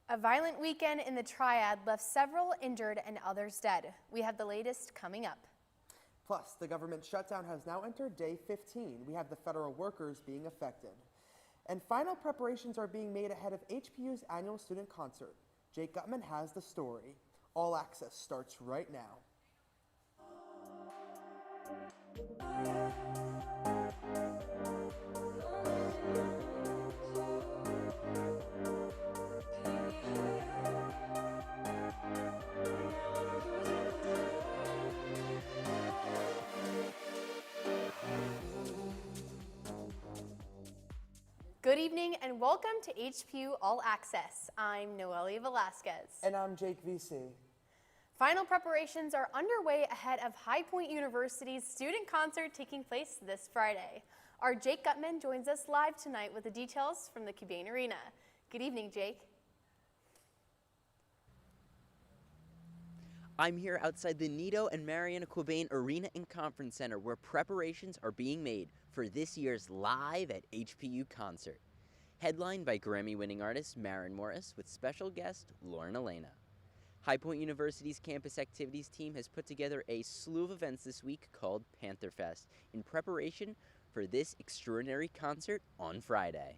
A violent weekend in the Triad left several injured and others dead. We have the latest coming up. Plus, the government shutdown has now entered day 15. We have the federal workers being affected. And final preparations are being made ahead of HPU's annual student concert. Jake Gutman has the story. All Access starts right now. Good evening and welcome to HPU All Access. I'm Noelia Velasquez. And I'm Jake VC. Final preparations are underway ahead of High Point University's student concert taking place this Friday. Our Jake Gutman joins us live tonight with the details from the Cobain Arena. Good evening, Jake. I'm here outside the Nito and Mariana Cobain Arena and Conference Center where preparations are being made for this year's Live at HPU concert. Headlined by Grammy-winning artist Maren Morris with special guest Lauren Elena. High Point University's campus activities team has put together a slew of events this week called Panther Fest in preparation for this extraordinary concert on Friday.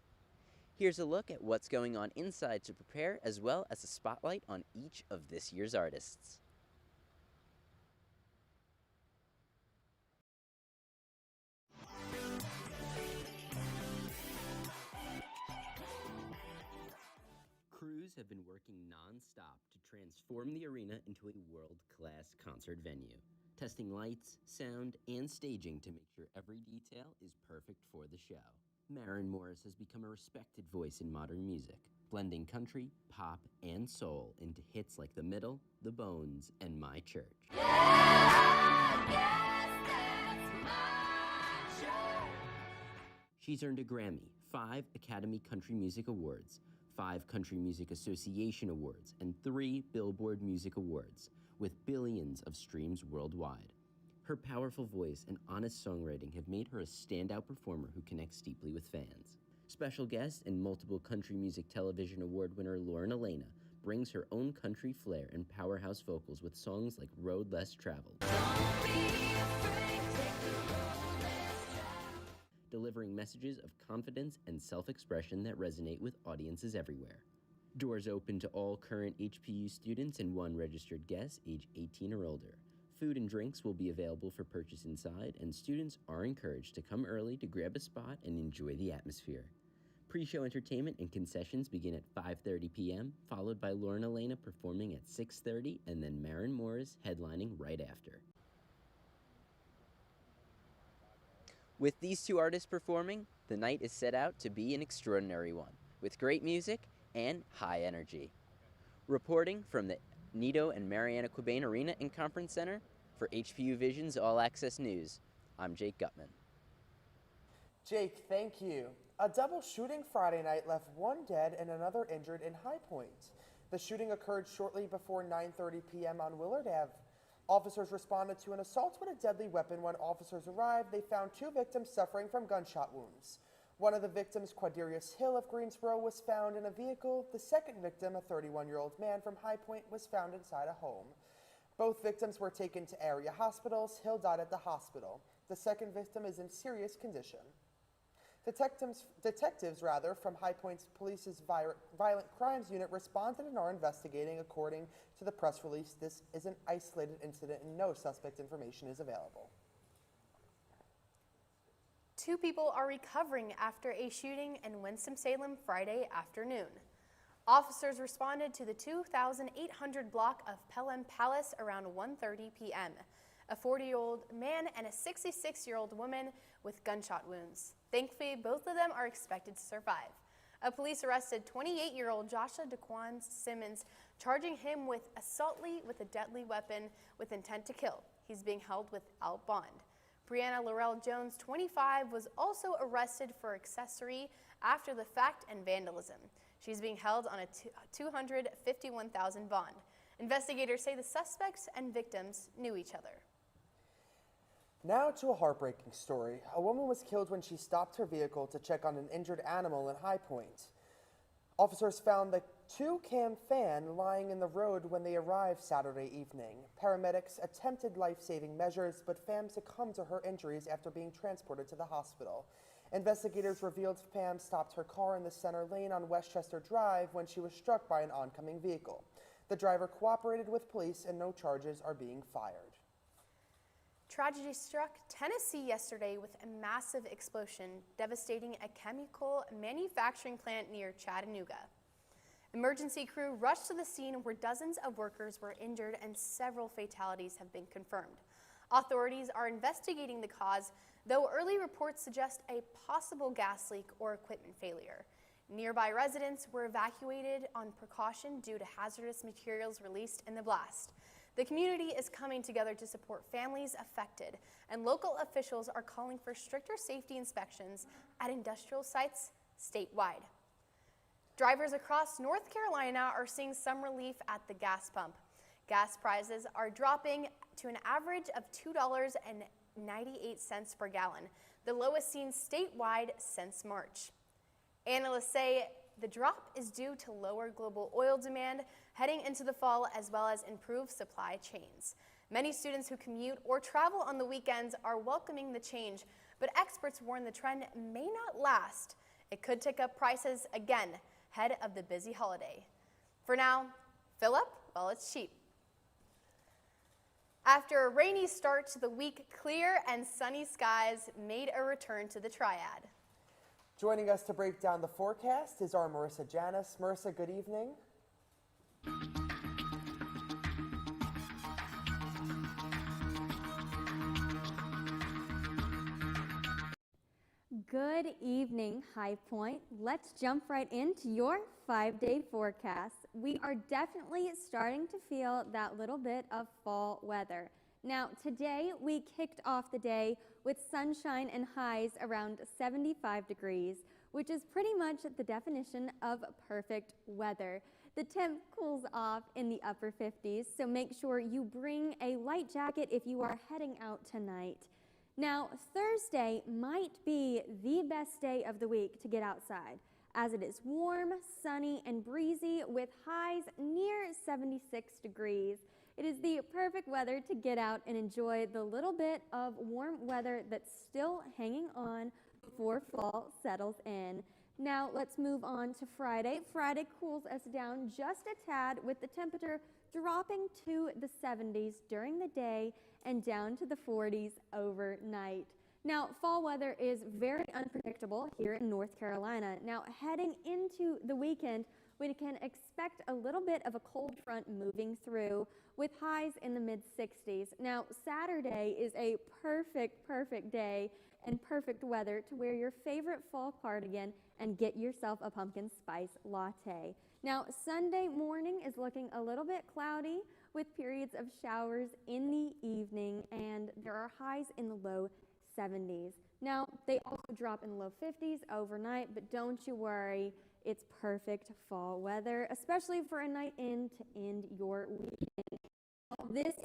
Here's a look at what's going on inside to prepare, as well as a spotlight on each of this year's artists. Crews have been working non-stop to transform the arena into a world-class concert venue, testing lights, sound, and staging to make sure every detail is perfect for the show. Maren Morris has become a respected voice in modern music, blending country, pop, and soul into hits like The Middle, The Bones, and My Church. She's earned a Grammy, 5 Academy Country Music Awards, 5 Country Music Association Awards, and 3 Billboard Music Awards, with billions of streams worldwide. Her powerful voice and honest songwriting have made her a standout performer who connects deeply with fans. Special guest and multiple Country Music Television Award winner Lauren Elena brings her own country flair and powerhouse vocals with songs like Road Less Traveled. Delivering messages of confidence and self-expression that resonate with audiences everywhere. Doors open to all current HPU students and 1 registered guest age 18 or older. Food and drinks will be available for purchase inside, and students are encouraged to come early to grab a spot and enjoy the atmosphere. Pre-show entertainment and concessions begin at 5:30 p.m., followed by Lauren Elena performing at 6:30, and then Maren Morris headlining right after. With these 2 artists performing, the night is set out to be an extraordinary one, with great music and high energy. Reporting from the Nito and Mariana Cobain Arena and Conference Center for HPU Vision's All Access News, I'm Jake Gutman. Jake, thank you. A double shooting Friday night left 1 dead and another injured in High Point. The shooting occurred shortly before 9:30 p.m. on Willard Ave. Officers responded to an assault with a deadly weapon. When officers arrived, they found 2 victims suffering from gunshot wounds. One of the victims, Quadarius Hill of Greensboro, was found in a vehicle. The second victim, a 31-year-old man from High Point, was found inside a home. Both victims were taken to area hospitals. Hill died at the hospital. The second victim is in serious condition. Detectives from High Point Police's Violent Crimes Unit responded and are investigating. According to the press release, this is an isolated incident and no suspect information is available. 2 people are recovering after a shooting in Winston-Salem Friday afternoon. Officers responded to the 2800 block of Pelham Palace around 1:30 p.m. A 40-year-old man and a 66-year-old woman with gunshot wounds. Thankfully, both of them are expected to survive. Police arrested 28-year-old Joshua Daquan Simmons, charging him with assault with a deadly weapon with intent to kill. He's being held without bond. Brianna Laurel Jones, 25, was also arrested for accessory after the fact and vandalism. She's being held on a $251,000 bond. Investigators say the suspects and victims knew each other. Now to a heartbreaking story. A woman was killed when she stopped her vehicle to check on an injured animal in High Point. Officers found the 2-cam fan lying in the road when they arrived Saturday evening. Paramedics attempted life-saving measures, but Pham succumbed to her injuries after being transported to the hospital. Investigators revealed Pham stopped her car in the center lane on Westchester Drive when she was struck by an oncoming vehicle. The driver cooperated with police and no charges are being fired. Tragedy struck Tennessee yesterday with a massive explosion, devastating a chemical manufacturing plant near Chattanooga. Emergency crew rushed to the scene where dozens of workers were injured and several fatalities have been confirmed. Authorities are investigating the cause, though early reports suggest a possible gas leak or equipment failure. Nearby residents were evacuated on precaution due to hazardous materials released in the blast. The community is coming together to support families affected, and local officials are calling for stricter safety inspections at industrial sites statewide. Drivers across North Carolina are seeing some relief at the gas pump. Gas prices are dropping to an average of $2.98 per gallon, the lowest seen statewide since March. Analysts say the drop is due to lower global oil demand heading into the fall, as well as improved supply chains. Many students who commute or travel on the weekends are welcoming the change, but experts warn the trend may not last. It could tick up prices again ahead of the busy holiday. For now, fill up while it's cheap. After a rainy start to the week, clear and sunny skies made a return to the Triad. Joining us to break down the forecast is our Marissa Janis. Marissa, good evening. Good evening, High Point. Let's jump right into your 5-day forecast. We are definitely starting to feel that little bit of fall weather. Now, today we kicked off the day with sunshine and highs around 75 degrees, which is pretty much the definition of perfect weather. The temp cools off in the upper 50s, so make sure you bring a light jacket if you are heading out tonight. Now, Thursday might be the best day of the week to get outside, as it is warm, sunny, and breezy with highs near 76 degrees. It is the perfect weather to get out and enjoy the little bit of warm weather that's still hanging on before fall settles in. Now, let's move on to Friday. Friday cools us down just a tad, with the temperature dropping to the 70s during the day and down to the 40s overnight. Now, fall weather is very unpredictable here in North Carolina. Now, heading into the weekend, we can expect a little bit of a cold front moving through with highs in the mid-60s. Now, Saturday is a perfect day and perfect weather to wear your favorite fall cardigan and get yourself a pumpkin spice latte. Now, Sunday morning is looking a little bit cloudy with periods of showers in the evening, and there are highs in the low 70s. Now, they also drop in the low 50s overnight, but don't you worry, it's perfect fall weather, especially for a night in to end your weekend. This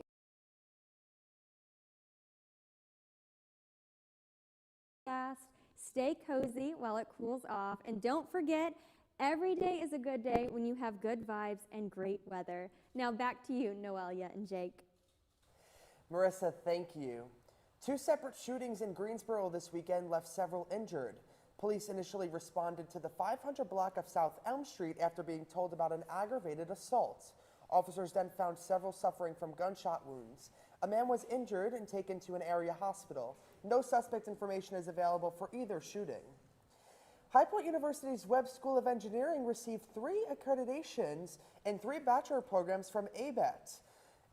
stay cozy while it cools off, and don't forget, every day is a good day when you have good vibes and great weather. Now back to you, Noelia and Jake. Marissa, thank you. 2 separate shootings in Greensboro this weekend left several injured. Police initially responded to the 500 block of South Elm Street after being told about an aggravated assault. Officers then found several suffering from gunshot wounds. A man was injured and taken to an area hospital. No suspect information is available for either shooting. High Point University's Webb School of Engineering received 3 accreditations and 3 bachelor programs from ABET.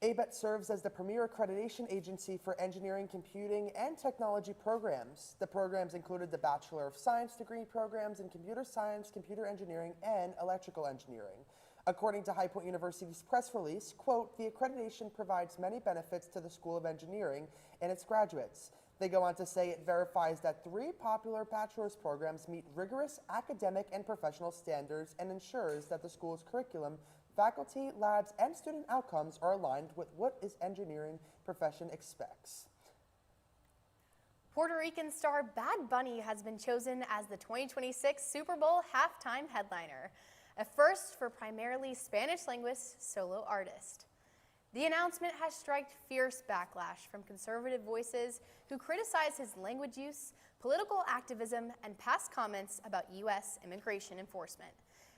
ABET serves as the premier accreditation agency for engineering, computing, and technology programs. The programs included the Bachelor of Science degree programs in computer science, computer engineering, and electrical engineering. According to High Point University's press release, quote, the accreditation provides many benefits to the School of Engineering and its graduates. They go on to say it verifies that 3 popular bachelor's programs meet rigorous academic and professional standards and ensures that the school's curriculum, faculty, labs, and student outcomes are aligned with what its engineering profession expects. Puerto Rican star Bad Bunny has been chosen as the 2026 Super Bowl halftime headliner. a first for primarily Spanish language solo artist. The announcement has struck fierce backlash from conservative voices who criticize his language use, political activism, and past comments about U.S. immigration enforcement.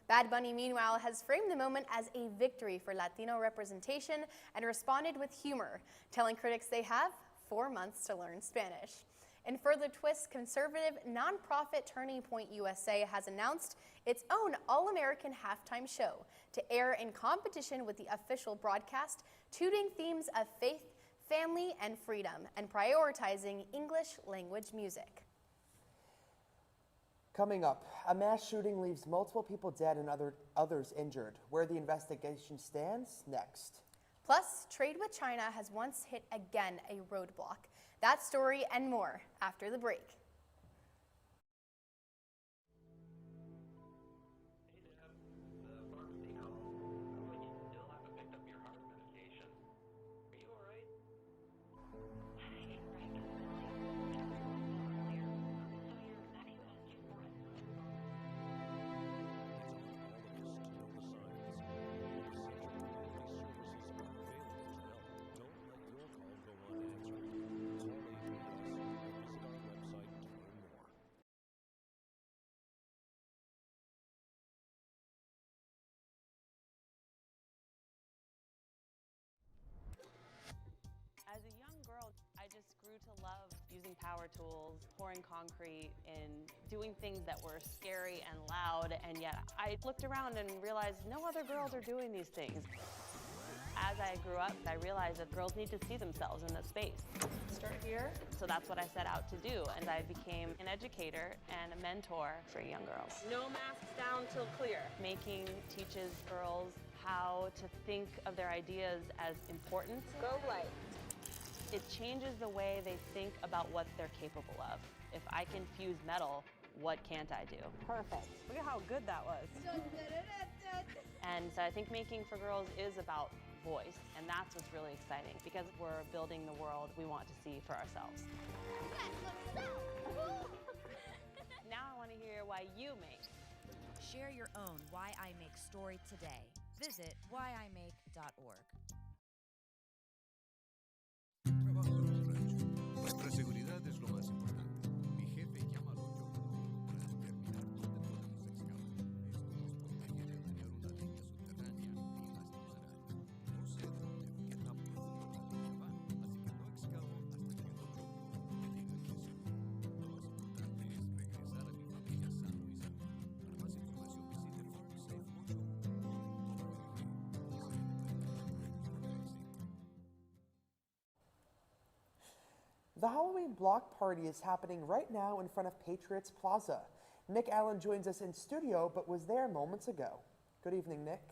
Bad Bunny, meanwhile, has framed the moment as a victory for Latino representation and responded with humor, telling critics they have 4 months to learn Spanish. In further twists, conservative nonprofit Turning Point USA has announced its own All-American halftime show to air in competition with the official broadcast, tooting themes of faith, family, and freedom, and prioritizing English language music. Coming up, a mass shooting leaves multiple people dead and others injured. Where the investigation stands, next. Plus, trade with China has once hit again a roadblock. That story and more after the break. As a young girl, I just grew to love using power tools, pouring concrete, and doing things that were scary and loud, and yet I looked around and realized no other girls are doing these things. As I grew up, I realized that girls need to see themselves in this space. Start here. So that's what I set out to do, and I became an educator and a mentor for young girls. No masks down till clear. Making teaches girls how to think of their ideas as important. Go light. It changes the way they think about what they're capable of. If I can fuse metal, what can't I do? Perfect. Look at how good that was. And so I think making for girls is about voice, and that's what's really exciting because we're building the world we want to see for ourselves. Now I want to hear why you make. Share your own Why I Make story today. Visit whyimake.org. Trabajo en un rancho. Nuestra seguridad es lo más importante. Mi jefe llama al 811 para determinar dónde podemos excavar. Esto nos protege de dañar una línea subterránea y lastimar a alguien. No sé dónde o qué tan profundo la línea va, así que no excavo hasta que el 811 me diga qué hacer. Lo más importante es regresar a mi familia sano y salvo. Para más información visite farmsafemotion.org. The Halloween block party is happening right now in front of Patriots Plaza. Nick Allen joins us in studio, but was there moments ago. Good evening, Nick.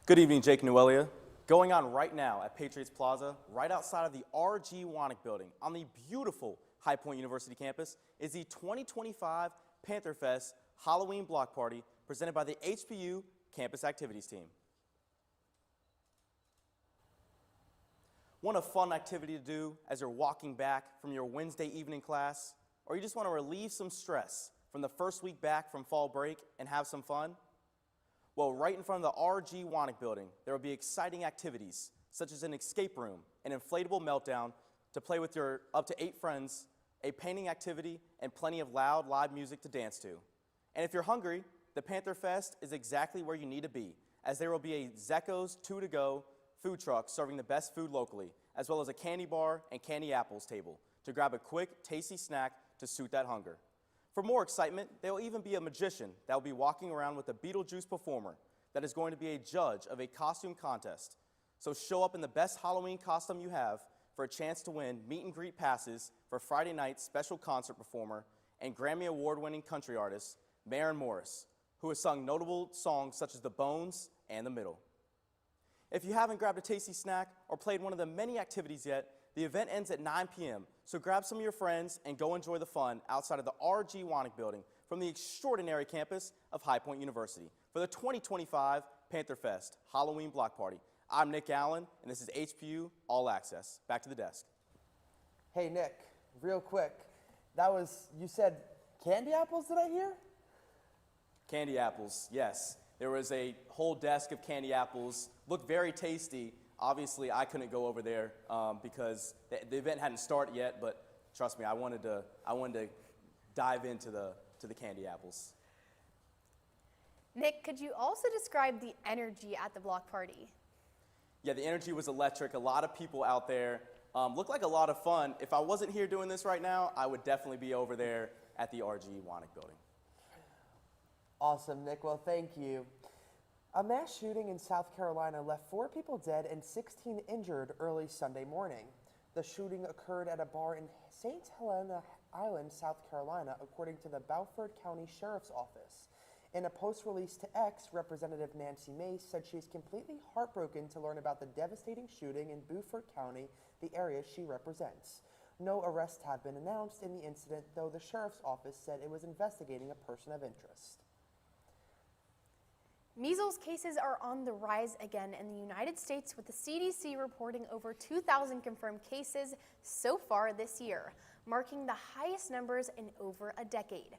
Good evening, Jake Noelia. Going on right now at Patriots Plaza, right outside of the R.G. Wanek building on the beautiful High Point University campus, is the 2025 Panther Fest Halloween block party presented by the HPU Campus Activities Team. Want a fun activity to do as you're walking back from your Wednesday evening class? Or you just want to relieve some stress from the first week back from fall break and have some fun? Well, right in front of the R.G. Wanek building, there will be exciting activities such as an escape room, an inflatable meltdown to play with your up to 8 friends, a painting activity, and plenty of loud live music to dance to. And if you're hungry, the Panther Fest is exactly where you need to be, as there will be a Zecco's 2-to-go food truck serving the best food locally, as well as a candy bar and candy apples table to grab a quick, tasty snack to suit that hunger. For more excitement, there will even be a magician that will be walking around with a Beetlejuice performer that is going to be a judge of a costume contest. So show up in the best Halloween costume you have for a chance to win meet and greet passes for Friday night's special concert performer and Grammy Award-winning country artist, Maren Morris, who has sung notable songs such as The Bones and The Middle. If you haven't grabbed a tasty snack or played one of the many activities yet, the event ends at 9 p.m., so grab some of your friends and go enjoy the fun outside of the R.G. Wanek building from the extraordinary campus of High Point University for the 2025 Panther Fest Halloween Block Party. I'm Nick Allen, and this is HPU All Access. Back to the desk. Hey, Nick, real quick. You said candy apples, did I hear? Candy apples, yes. There was a whole desk of candy apples. Looked very tasty. Obviously, I couldn't go over there because the event hadn't started yet, but trust me, I wanted to dive into the candy apples. Nick, could you also describe the energy at the block party? Yeah, the energy was electric. A lot of people out there. Looked like a lot of fun. If I wasn't here doing this right now, I would definitely be over there at the RG Wanek building. Awesome, Nick. Well, thank you. A mass shooting in South Carolina left 4 people dead and 16 injured early Sunday morning. The shooting occurred at a bar in St. Helena Island, South Carolina, according to the Beaufort County Sheriff's Office. In a post release to X, Representative Nancy Mace said she is completely heartbroken to learn about the devastating shooting in Beaufort County, the area she represents. No arrests have been announced in the incident, though the Sheriff's Office said it was investigating a person of interest. Measles cases are on the rise again in the United States, with the CDC reporting over 2,000 confirmed cases so far this year, marking the highest numbers in over a decade.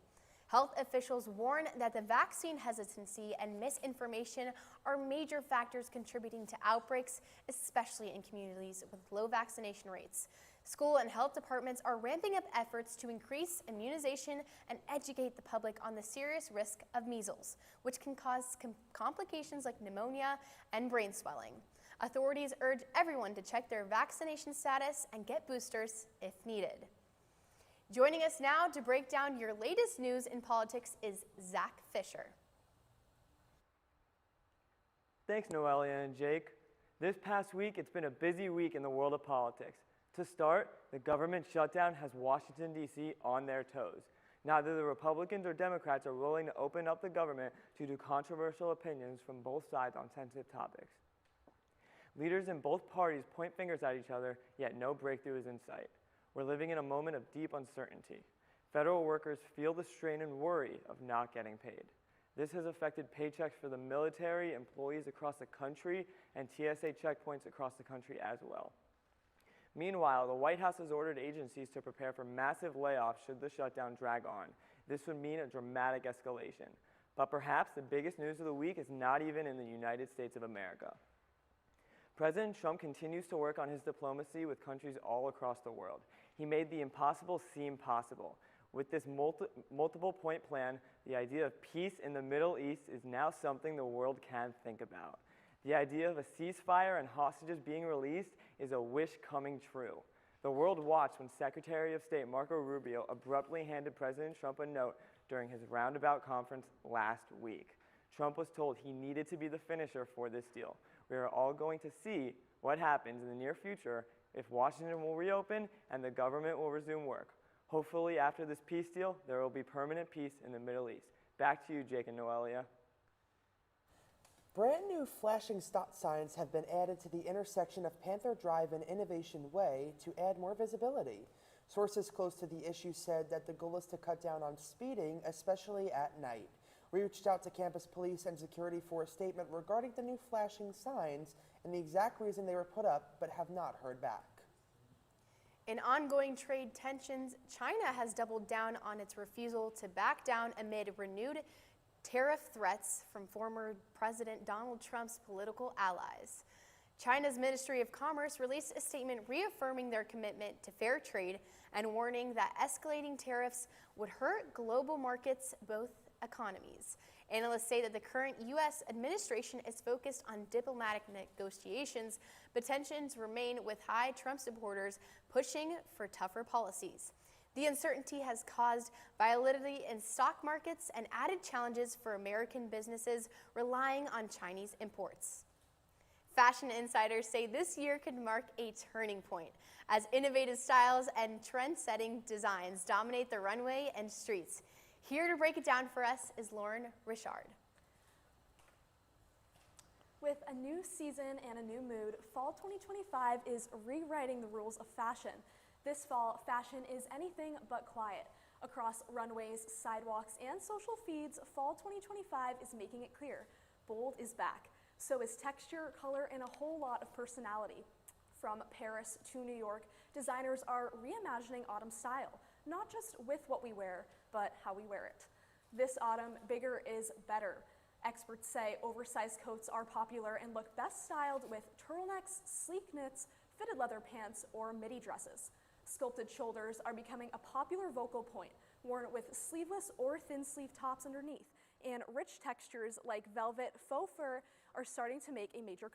Health officials warn that the vaccine hesitancy and misinformation are major factors contributing to outbreaks, especially in communities with low vaccination rates. School and health departments are ramping up efforts to increase immunization and educate the public on the serious risk of measles, which can cause complications like pneumonia and brain swelling. Authorities urge everyone to check their vaccination status and get boosters if needed. Joining us now to break down your latest news in politics is Zach Fisher. Thanks, Noelia and Jake. This past week, it's been a busy week in the world of politics. To start, the government shutdown has Washington, D.C. on their toes. Neither the Republicans or Democrats are willing to open up the government due to controversial opinions from both sides on sensitive topics. Leaders in both parties point fingers at each other, yet no breakthrough is in sight. We're living in a moment of deep uncertainty. Federal workers feel the strain and worry of not getting paid. This has affected paychecks for the military, employees across the country, and TSA checkpoints across the country as well. Meanwhile, the White House has ordered agencies to prepare for massive layoffs should the shutdown drag on. This would mean a dramatic escalation. But perhaps the biggest news of the week is not even in the United States of America. President Trump continues to work on his diplomacy with countries all across the world. He made the impossible seem possible. With this multiple point plan, the idea of peace in the Middle East is now something the world can think about. The idea of a ceasefire and hostages being released is a wish coming true. The world watched when Secretary of State Marco Rubio abruptly handed President Trump a note during his roundabout conference last week. Trump was told he needed to be the finisher for this deal. We are all going to see what happens in the near future if Washington will reopen and the government will resume work. Hopefully after this peace deal, there will be permanent peace in the Middle East. Back to you, Jake and Noelia. Brand new flashing stop signs have been added to the intersection of Panther Drive and Innovation Way to add more visibility. Sources close to the issue said that the goal is to cut down on speeding, especially at night. We reached out to campus police and security for a statement regarding the new flashing signs and the exact reason they were put up, but have not heard back. In ongoing trade tensions, China has doubled down on its refusal to back down amid renewed tariff threats from former President Donald Trump's political allies. China's Ministry of Commerce released a statement reaffirming their commitment to fair trade and warning that escalating tariffs would hurt global markets, both economies. Analysts say that the current U.S. administration is focused on diplomatic negotiations, but tensions remain with high Trump supporters pushing for tougher policies. The uncertainty has caused volatility in stock markets and added challenges for American businesses relying on Chinese imports. Fashion insiders say this year could mark a turning point as innovative styles and trend-setting designs dominate the runway and streets. Here to break it down for us is Lauren Richard. With a new season and a new mood, Fall 2025 is rewriting the rules of fashion. This fall, fashion is anything but quiet. Across runways, sidewalks, and social feeds, Fall 2025 is making it clear. Bold is back. So is texture, color, and a whole lot of personality. From Paris to New York, designers are reimagining autumn style, not just with what we wear, but how we wear it. This autumn, bigger is better. Experts say oversized coats are popular and look best styled with turtlenecks, sleek knits, fitted leather pants, or midi dresses. Sculpted shoulders are becoming a popular vocal point, worn with sleeveless or thin sleeve tops underneath, and rich textures like velvet, faux fur are starting to make a major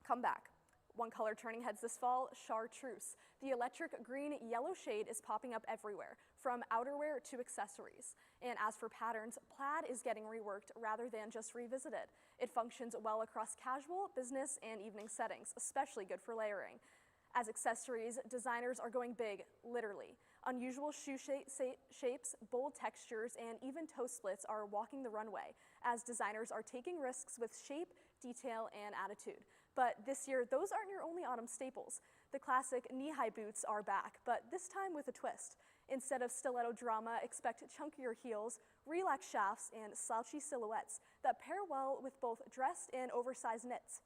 comeback. One color turning heads this fall, chartreuse. The electric green-yellow shade is popping up everywhere, from outerwear to accessories. And as for patterns, plaid is getting reworked rather than just revisited. It functions well across casual, business, and evening settings, especially good for layering. As accessories, designers are going big, literally. Unusual shoe shapes, bold textures, and even toe splits are walking the runway, as designers are taking risks with shape, detail, and attitude. But this year, those aren't your only autumn staples. The classic knee-high boots are back, but this time with a twist. Instead of stiletto drama, expect chunkier heels, relaxed shafts, and slouchy silhouettes that pair well with both dressed and oversized knits.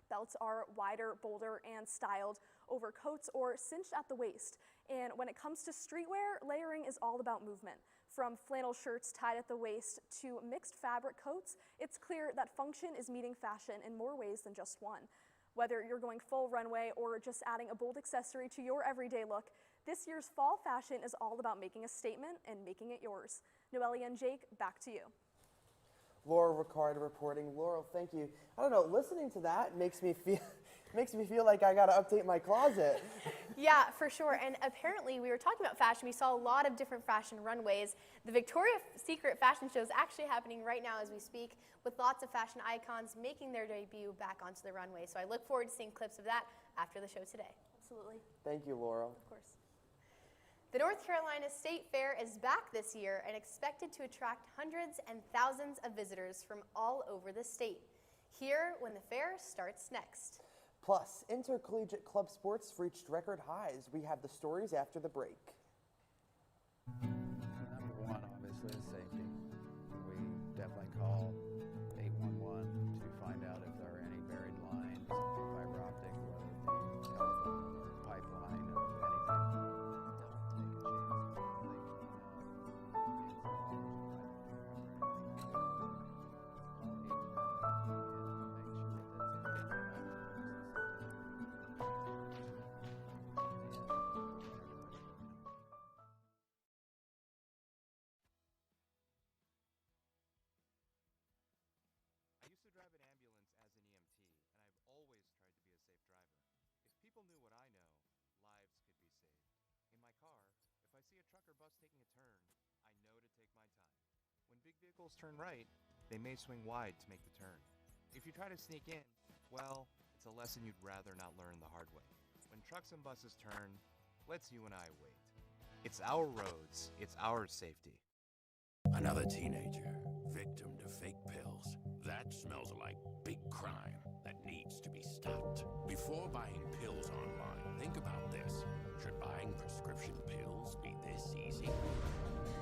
Belts are wider, bolder, and styled over coats or cinched at the waist. And when it comes to streetwear, layering is all about movement. From flannel shirts tied at the waist to mixed fabric coats, it's clear that function is meeting fashion in more ways than just one. Whether you're going full runway or just adding a bold accessory to your everyday look, this year's fall fashion is all about making a statement and making it yours. Noelia and Jake, back to you. Laura Ricardo reporting. Laurel, thank you. I don't know, listening to that makes me feel like I gotta update my closet. Yeah, for sure. And apparently, we were talking about fashion. We saw a lot of different fashion runways. The Victoria's Secret fashion show is actually happening right now as we speak, with lots of fashion icons making their debut back onto the runway. So I look forward to seeing clips of that after the show today. Absolutely. Thank you, Laurel. Of course. The North Carolina State Fair is back this year and expected to attract hundreds and thousands of visitors from all over the state. Here when the fair starts next. Plus, intercollegiate club sports reached record highs. We have the stories after the break. Number one, obviously, is safety. We definitely call 811 to find out if there are any buried lines, fiber optic, whether it be telephone or pipeline or anything. Don't take a chance. I used to drive an ambulance as an EMT, and I've always tried to be a safe driver. If people knew what I know, lives could be saved. In my car, if I see a truck or bus taking a turn, I know to take my time. When big vehicles turn right, they may swing wide to make the turn. If you try to sneak in, well, it's a lesson you'd rather not learn the hard way. When trucks and buses turn, let's you and I wait. It's our roads, it's our safety. Another teenager, victim to fake pills. That smells like big crime that needs to be stopped. Before buying pills online, think about this. Should buying prescription pills be this easy?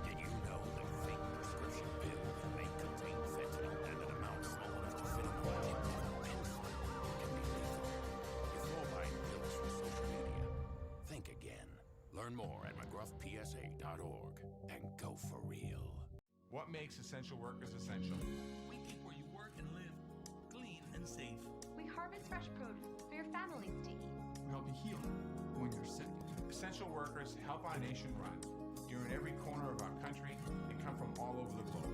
Did you know that fake prescription pills may contain fentanyl and an amount small enough to fit on a pencil can be lethal? Before buying pills from social media, think again. Learn more at mcgruffpsa.org and go for real. What makes essential workers essential? We keep where you work and live clean and safe. We harvest fresh produce for your families to eat. We help you heal when you're sick. Essential workers help our nation run. You're in every corner of our country and come from all over the globe.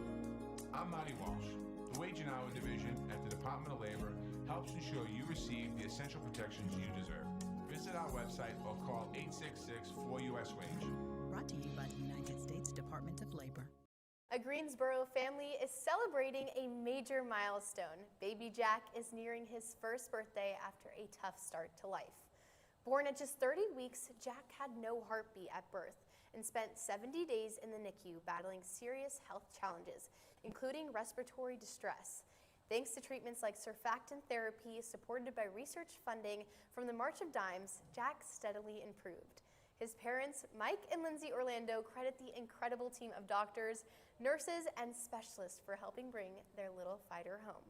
I'm Marty Walsh. The Wage and Hour Division at the Department of Labor helps ensure you receive the essential protections you deserve. Visit our website or call 866-4US-WAGE. Brought to you by the United States Department of Labor. A Greensboro family is celebrating a major milestone. Baby Jack is nearing his first birthday after a tough start to life. Born at just 30 weeks, Jack had no heartbeat at birth and spent 70 days in the NICU battling serious health challenges, including respiratory distress. Thanks to treatments like surfactant therapy supported by research funding from the March of Dimes, Jack steadily improved. His parents, Mike and Lindsay Orlando, credit the incredible team of doctors, nurses, and specialists for helping bring their little fighter home.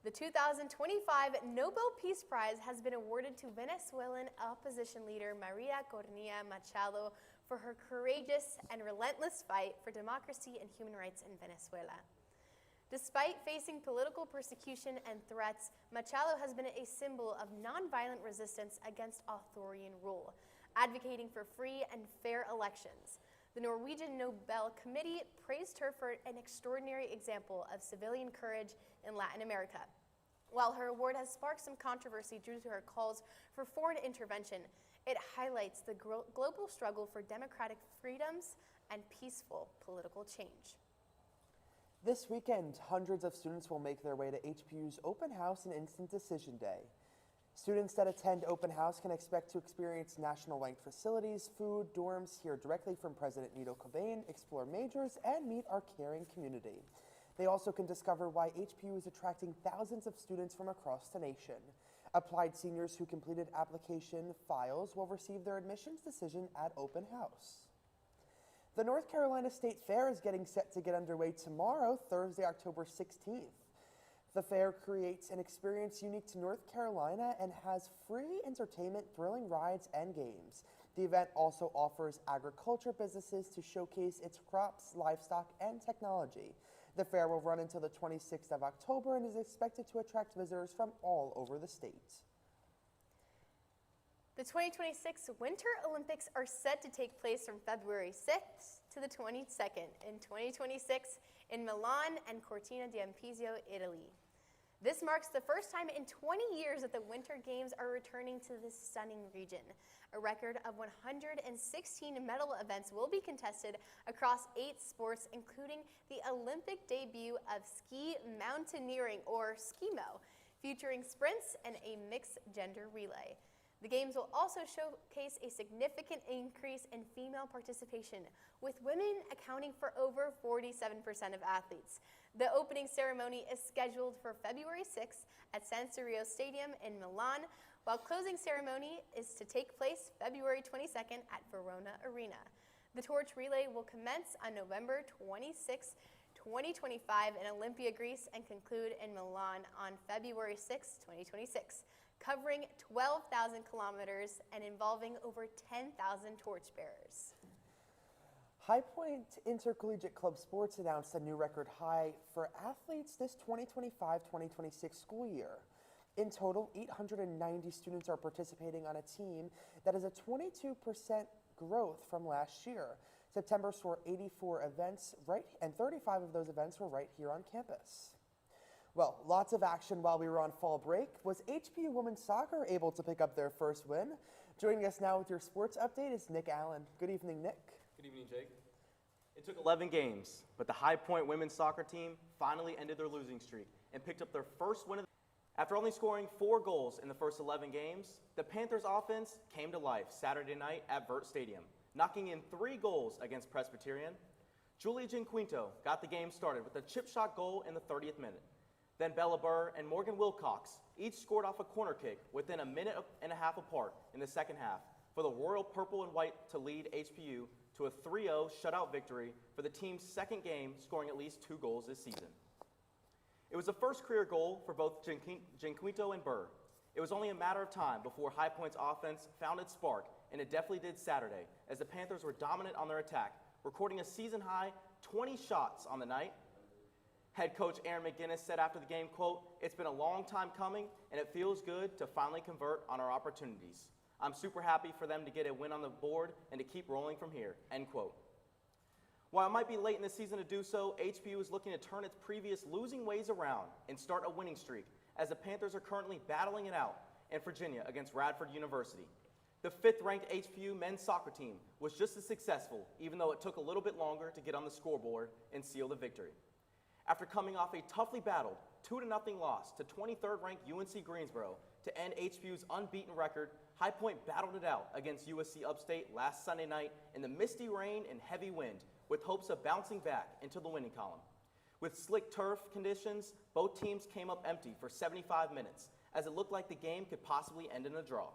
The 2025 Nobel Peace Prize has been awarded to Venezuelan opposition leader Maria Corina Machado for her courageous and relentless fight for democracy and human rights in Venezuela. Despite facing political persecution and threats, Machado has been a symbol of nonviolent resistance against authoritarian rule, advocating for free and fair elections. The Norwegian Nobel Committee praised her for an extraordinary example of civilian courage in Latin America. While her award has sparked some controversy due to her calls for foreign intervention, it highlights the global struggle for democratic freedoms and peaceful political change. This weekend, hundreds of students will make their way to HPU's Open House and Instant Decision Day. Students that attend Open House can expect to experience national-ranked facilities, food, dorms, hear directly from President Nito Cobain, explore majors, and meet our caring community. They also can discover why HPU is attracting thousands of students from across the nation. Applied seniors who completed application files will receive their admissions decision at Open House. The North Carolina State Fair is getting set to get underway tomorrow, Thursday, October 16th. The fair creates an experience unique to North Carolina and has free entertainment, thrilling rides, and games. The event also offers agriculture businesses to showcase its crops, livestock, and technology. The fair will run until the 26th of October and is expected to attract visitors from all over the state. The 2026 Winter Olympics are set to take place from February 6th to the 22nd in 2026 in Milan and Cortina d'Ampezzo, Italy. This marks the first time in 20 years that the Winter Games are returning to this stunning region. A record of 116 medal events will be contested across 8 sports, including the Olympic debut of ski mountaineering, or skimo, featuring sprints and a mixed gender relay. The Games will also showcase a significant increase in female participation, with women accounting for over 47% of athletes. The opening ceremony is scheduled for February 6th at San Siro Stadium in Milan, while closing ceremony is to take place February 22nd at Verona Arena. The torch relay will commence on November 26, 2025 in Olympia, Greece, and conclude in Milan on February 6, 2026. Covering 12,000 kilometers and involving over 10,000 torchbearers. High Point Intercollegiate Club Sports announced a new record high for athletes this 2025-2026 school year. In total, 890 students are participating on a team that is a 22% growth from last year. September saw 84 events, and 35 of those events were right here on campus. Well, lots of action while we were on fall break. Was HPU Women's Soccer able to pick up their first win? Joining us now with your sports update is Nick Allen. Good evening, Nick. Good evening, Jake. It took 11 games, but the High Point women's soccer team finally ended their losing streak and picked up their first win. After only scoring 4 goals in the first 11 games, the Panthers offense came to life Saturday night at Vert Stadium, knocking in 3 goals against Presbyterian. Julia Ginquinto got the game started with a chip shot goal in the 30th minute. Then Bella Burr and Morgan Wilcox each scored off a corner kick within a minute and a half apart in the second half for the Royal Purple and White to lead HPU to a 3-0 shutout victory for the team's second game, scoring at least 2 goals this season. It was the first career goal for both Ginquinto and Burr. It was only a matter of time before High Point's offense found its spark, and it definitely did Saturday, as the Panthers were dominant on their attack, recording a season-high 20 shots on the night. Head coach Aaron McGinnis said after the game, quote, "It's been a long time coming, and it feels good to finally convert on our opportunities. I'm super happy for them to get a win on the board and to keep rolling from here," end quote. While it might be late in the season to do so, HPU is looking to turn its previous losing ways around and start a winning streak, as the Panthers are currently battling it out in Virginia against Radford University. The 5th-ranked HPU men's soccer team was just as successful, even though it took a little bit longer to get on the scoreboard and seal the victory. After coming off a toughly battled 2-0 loss to 23rd-ranked UNC Greensboro to end HPU's unbeaten record, High Point battled it out against USC Upstate last Sunday night in the misty rain and heavy wind, with hopes of bouncing back into the winning column. With slick turf conditions, both teams came up empty for 75 minutes, as it looked like the game could possibly end in a draw.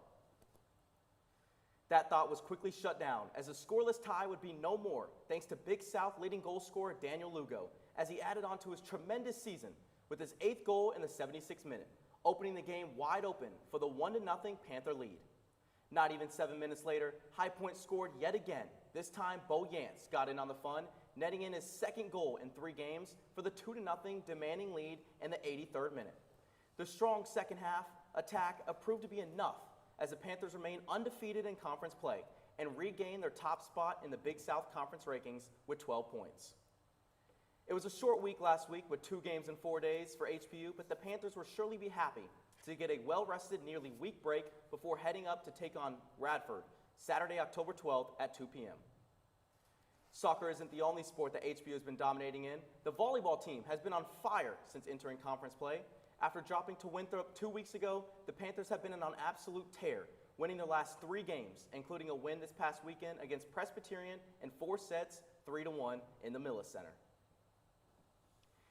That thought was quickly shut down, as a scoreless tie would be no more, thanks to Big South leading goal scorer Daniel Lugo, as he added on to his tremendous season with his 8th goal in the 76th minute, opening the game wide open for the 1-0 Panther lead. Not even 7 minutes later, High Point scored yet again, This time, Bo Yance got in on the fun, netting in his second goal in 3 games for the 2-0 demanding lead in the 83rd minute. The strong second half attack proved to be enough as the Panthers remain undefeated in conference play and regain their top spot in the Big South Conference rankings with 12 points. It was a short week last week with 2 games in 4 days for HPU, but the Panthers will surely be happy to get a well-rested, nearly week break before heading up to take on Radford Saturday, October 12th at 2 p.m. Soccer isn't the only sport that HPU has been dominating in. The volleyball team has been on fire since entering conference play. After dropping to Winthrop 2 weeks ago, the Panthers have been on an absolute tear, winning their last 3 games, including a win this past weekend against Presbyterian in 4 sets, 3-1 in the Millis Center.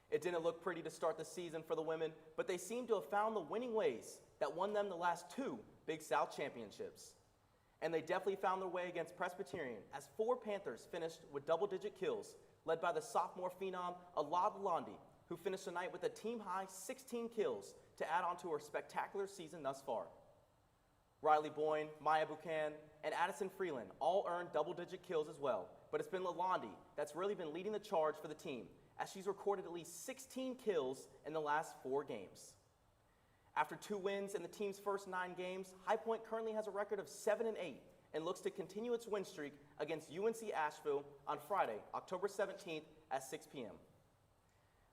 It didn't look pretty to start the season for the women, but they seem to have found the winning ways that won them the last 2 Big South championships. And they definitely found their way against Presbyterian as 4 Panthers finished with double-digit kills, led by the sophomore phenom Alad Landi, who finished the night with a team-high 16 kills to add on to her spectacular season thus far. Riley Boyne, Maya Buchan, and Addison Freeland all earned double-digit kills as well, but it's been Lalonde that's really been leading the charge for the team, as she's recorded at least 16 kills in the last 4 games. After 2 wins in the team's first 9 games, High Point currently has a record of 7-8 and looks to continue its win streak against UNC Asheville on Friday, October 17th at 6 p.m.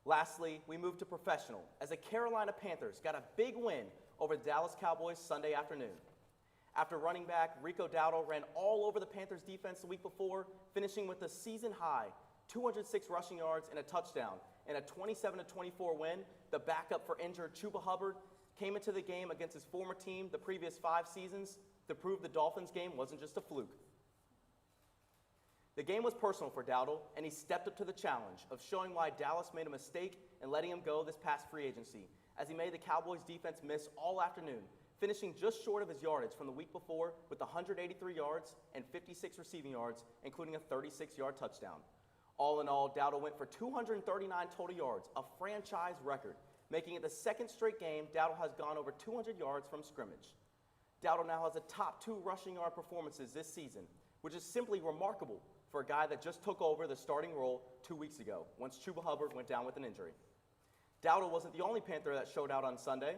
Lastly, we move to professional as the Carolina Panthers got a big win over the Dallas Cowboys Sunday afternoon. After running back Rico Dowdle ran all over the Panthers defense the week before, finishing with a season-high 206 rushing yards and a touchdown. In a 27-24 win, the backup for injured Chuba Hubbard came into the game against his former team the previous 5 seasons to prove the Dolphins game wasn't just a fluke. The game was personal for Dowdle, and he stepped up to the challenge of showing why Dallas made a mistake and letting him go this past free agency, as he made the Cowboys defense miss all afternoon, finishing just short of his yardage from the week before with 183 yards and 56 receiving yards, including a 36-yard touchdown. All in all, Dowdle went for 239 total yards, a franchise record, making it the 2nd straight game Dowdle has gone over 200 yards from scrimmage. Dowdle now has the top 2 rushing yard performances this season, which is simply remarkable for a guy that just took over the starting role 2 weeks ago, once Chuba Hubbard went down with an injury. Dowdle wasn't the only Panther that showed out on Sunday.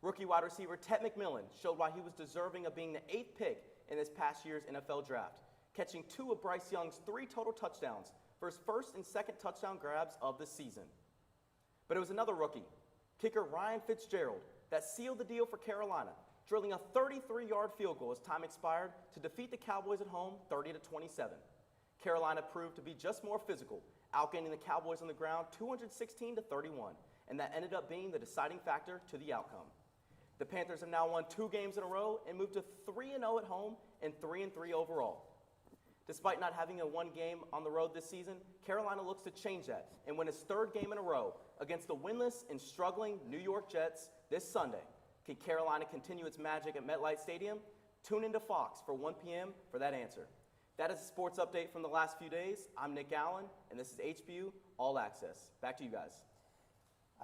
Rookie wide receiver Ted McMillan showed why he was deserving of being the 8th pick in this past year's NFL draft, catching 2 of Bryce Young's 3 total touchdowns for his first and second touchdown grabs of the season. But it was another rookie, kicker Ryan Fitzgerald, that sealed the deal for Carolina, drilling a 33-yard field goal as time expired to defeat the Cowboys at home 30-27. Carolina proved to be just more physical, outgaining the Cowboys on the ground 216-31, and that ended up being the deciding factor to the outcome. The Panthers have now won 2 games in a row and moved to 3-0 at home and 3-3 overall. Despite not having a 1 game on the road this season, Carolina looks to change that and win its 3rd game in a row against the winless and struggling New York Jets this Sunday. Can Carolina continue its magic at MetLife Stadium? Tune into Fox for 1 p.m. for that answer. That is a sports update from the last few days. I'm Nick Allen, and this is HBU All Access. Back to you guys.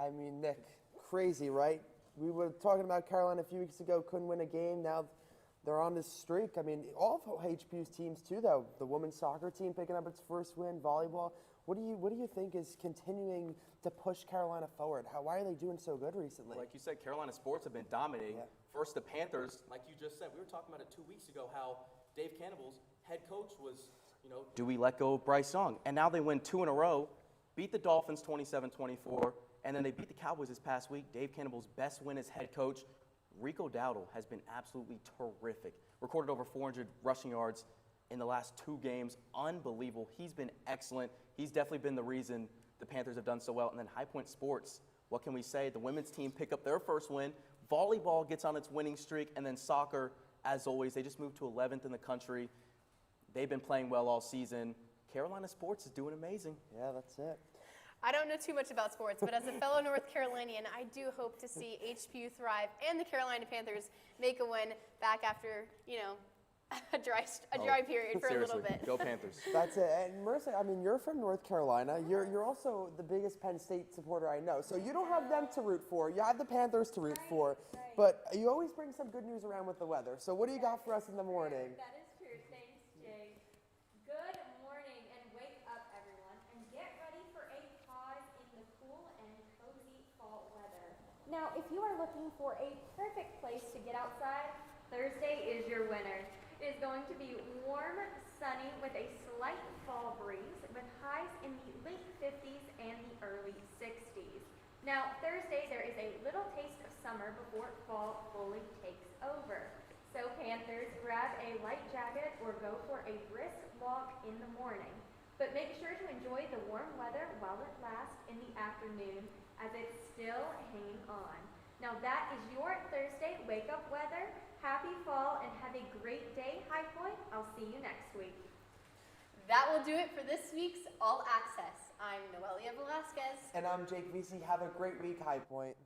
I mean, Nick, crazy, right? We were talking about Carolina a few weeks ago, couldn't win a game. Now they're on this streak. I mean, all of HBU's teams too, though. The women's soccer team picking up its first win, volleyball. What do you think is continuing to push Carolina forward? Why are they doing so good recently? Like you said, Carolina sports have been dominating. Yeah. First, the Panthers, like you just said, we were talking about it 2 weeks ago, how Dave Campbell's head coach was, do we let go of Bryce Young? And now they win 2 in a row, beat the Dolphins 27-24, and then they beat the Cowboys this past week. Dave Campbell's best win as head coach. Rico Dowdle has been absolutely terrific. Recorded over 400 rushing yards in the last 2 games. Unbelievable. He's been excellent. He's definitely been the reason the Panthers have done so well. And then High Point Sports, what can we say? The women's team pick up their first win. Volleyball gets on its winning streak. And then soccer, as always, they just moved to 11th in the country. They've been playing well all season. Carolina sports is doing amazing. Yeah, that's it. I don't know too much about sports, but as a fellow North Carolinian, I do hope to see HPU thrive and the Carolina Panthers make a win back after, a dry period for a little bit. Go Panthers. That's it. And Marissa, I mean, you're from North Carolina. You're also the biggest Penn State supporter I know. So you don't have them to root for. You have the Panthers to root for. But you always bring some good news around with the weather. So what do you got for us in the morning? That is true. Thanks, Jake. Now, if you are looking for a perfect place to get outside, Thursday is your winner. It is going to be warm, sunny with a slight fall breeze with highs in the late 50s and the early 60s. Now, Thursday there is a little taste of summer before fall fully takes over. So Panthers, grab a light jacket or go for a brisk walk in the morning. But make sure to enjoy the warm weather while it lasts in the afternoon as it's still hanging on. Now that is your Thursday wake up weather. Happy fall and have a great day, High Point. I'll see you next week. That will do it for this week's All Access. I'm Noelia Velasquez. And I'm Jake Vesey. Have a great week, High Point.